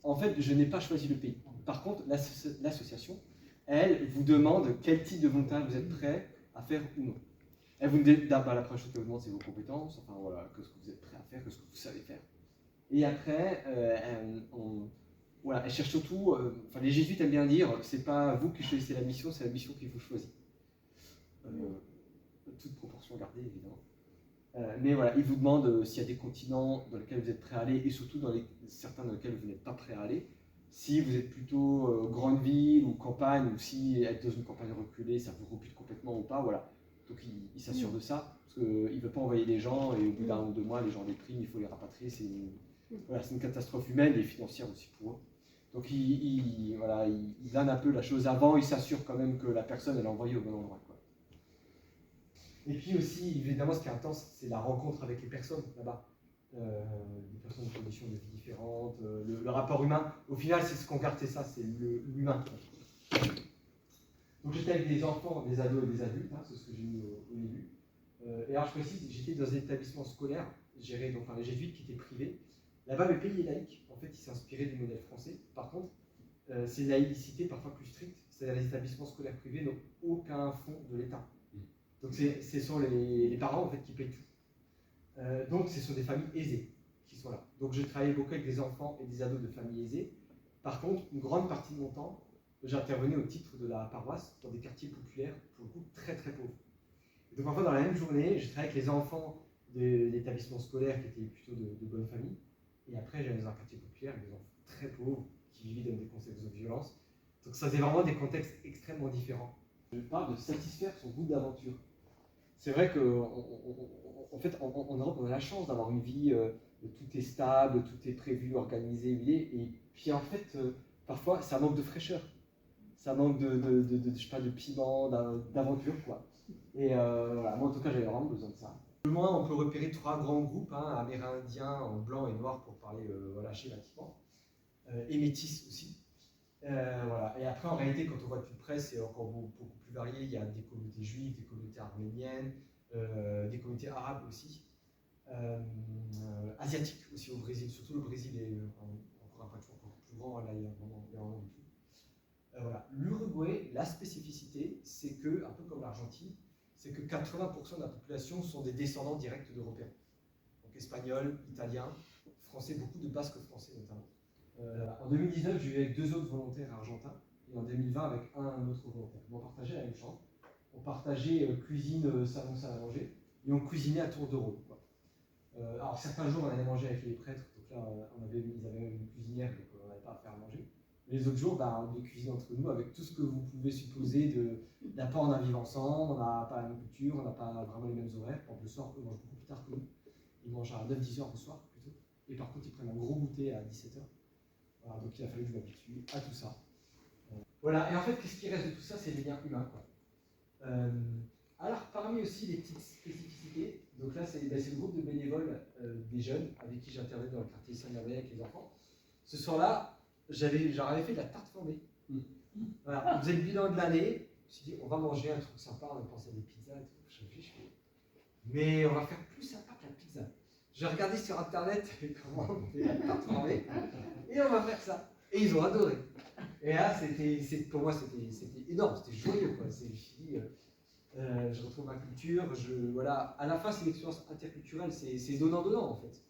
en fait, je n'ai pas choisi le pays. Par contre, l'association, elle vous demande quel type de volontariat vous êtes prêt à faire ou non. Elle vous dit, la première chose qu'elle vous demande, c'est vos compétences, enfin voilà, qu'est-ce que vous êtes prêt à faire, qu'est-ce que vous savez faire. Et après, voilà, elle cherche surtout, les jésuites aiment bien dire, c'est pas vous qui choisissez la mission, c'est la mission qui vous choisit. Toute proportion gardée, évidemment. Mais voilà, ils vous demandent s'il y a des continents dans lesquels vous êtes prêt à aller, et surtout certains dans lesquels vous n'êtes pas prêt à aller. Si vous êtes plutôt grande ville ou campagne, ou si être dans une campagne reculée, ça vous rebute complètement ou pas, voilà. Donc ils s'assurent de ça, parce qu'ils ne veulent pas envoyer des gens, et au bout d'un ou deux mois, les gens dépriment, il faut les rapatrier, c'est une catastrophe humaine et financière aussi pour eux. Donc ils planent un peu la chose avant, ils s'assurent quand même que la personne elle est envoyée au bon endroit, quoi. Et puis aussi, évidemment, ce qui est intense, c'est la rencontre avec les personnes là-bas. Des personnes de conditions de vie différentes, le rapport humain. Au final, c'est ce qu'on garde, c'est ça, c'est l'humain. Donc j'étais avec des enfants, des ados et des adultes, c'est ce que j'ai mis au début. Et alors je précise, j'étais dans un établissement scolaire géré donc par les jésuites qui étaient privés. Là-bas, le pays est laïque. En fait, il s'est inspiré du modèle français. Par contre, c'est une laïcité parfois plus stricte. C'est-à-dire les établissements scolaires privés n'ont aucun fonds de l'État. Donc ce sont les parents en fait, qui payent tout. Donc ce sont des familles aisées qui sont là. Donc j'ai travaillé beaucoup avec des enfants et des ados de familles aisées. Par contre, une grande partie de mon temps, j'intervenais au titre de la paroisse dans des quartiers populaires, pour le coup très très pauvres. Et donc en fait, dans la même journée, j'ai travaillé avec les enfants d'établissements scolaires qui étaient plutôt de bonnes familles. Et après, j'allais dans un quartier populaire avec des enfants très pauvres qui vivaient dans des contextes de violence. Donc ça faisait vraiment des contextes extrêmement différents. Je parle de satisfaire son goût d'aventure. C'est vrai qu'en fait, en Europe, on a la chance d'avoir une vie où tout est stable, tout est prévu, organisé, huilé. Et puis en fait, parfois, ça manque de fraîcheur. Ça manque je sais pas, de piment, d'aventure, quoi. Et voilà, moi en tout cas, j'avais vraiment besoin de ça. De loin, on peut repérer trois grands groupes, amérindiens en blanc et noir pour parler schématiquement, et métis aussi. Voilà. Et après, en réalité, quand on voit de plus près, c'est encore beaucoup plus varié. Il y a des communautés juives, des communautés arméniennes, des communautés arabes aussi, asiatiques aussi au Brésil. Surtout le Brésil est encore un patchwork encore plus grand. Là, il y a vraiment de tout. Voilà. L'Uruguay, la spécificité, c'est que, un peu comme l'Argentine, c'est que 80% de la population sont des descendants directs d'Européens. Donc espagnols, italiens, français, beaucoup de Basques français notamment. En 2019, j'ai eu avec 2 autres volontaires argentins, et en 2020 avec un autre volontaire. On partageait la même chambre, on partageait cuisine, salon, salle à manger, et on cuisinait à tour de rôle. Alors certains jours, on allait manger avec les prêtres, donc là, ils avaient une cuisinière, donc on n'avait pas à faire manger. Les autres jours, on devait cuisiner entre nous avec tout ce que vous pouvez supposer d'apport d'un vivre ensemble, on n'a pas la même culture, on n'a pas vraiment les mêmes horaires. Le soir, eux mangent beaucoup plus tard que nous. Ils mangent à 9-10 heures le soir plutôt. Et par contre, ils prennent un gros goûter à 17 heures. Voilà, donc il a fallu que je m'habitue à tout ça. Voilà, et en fait, qu'est-ce qui reste de tout ça? C'est les liens humains, quoi. Alors, parmi aussi les petites spécificités, donc là, c'est le groupe de bénévoles des jeunes avec qui j'intervenais dans le quartier Saint-Gervais avec les enfants. Ce soir-là, j'avais fait de la tarte flambée. Voilà, on faisait le bilan de l'année. Je me suis dit, on va manger un truc sympa, on a pensé à des pizzas et tout. Je réfléchis, mais on va faire plus sympa que la pizza. J'ai regardé sur internet comment on fait la tarte flambée et on va faire ça. Et ils ont adoré. Et là, pour moi, c'était énorme, c'était joyeux, quoi. Je retrouve ma culture. Voilà. À la fin, c'est l'expérience interculturelle, c'est donnant-donnant en fait.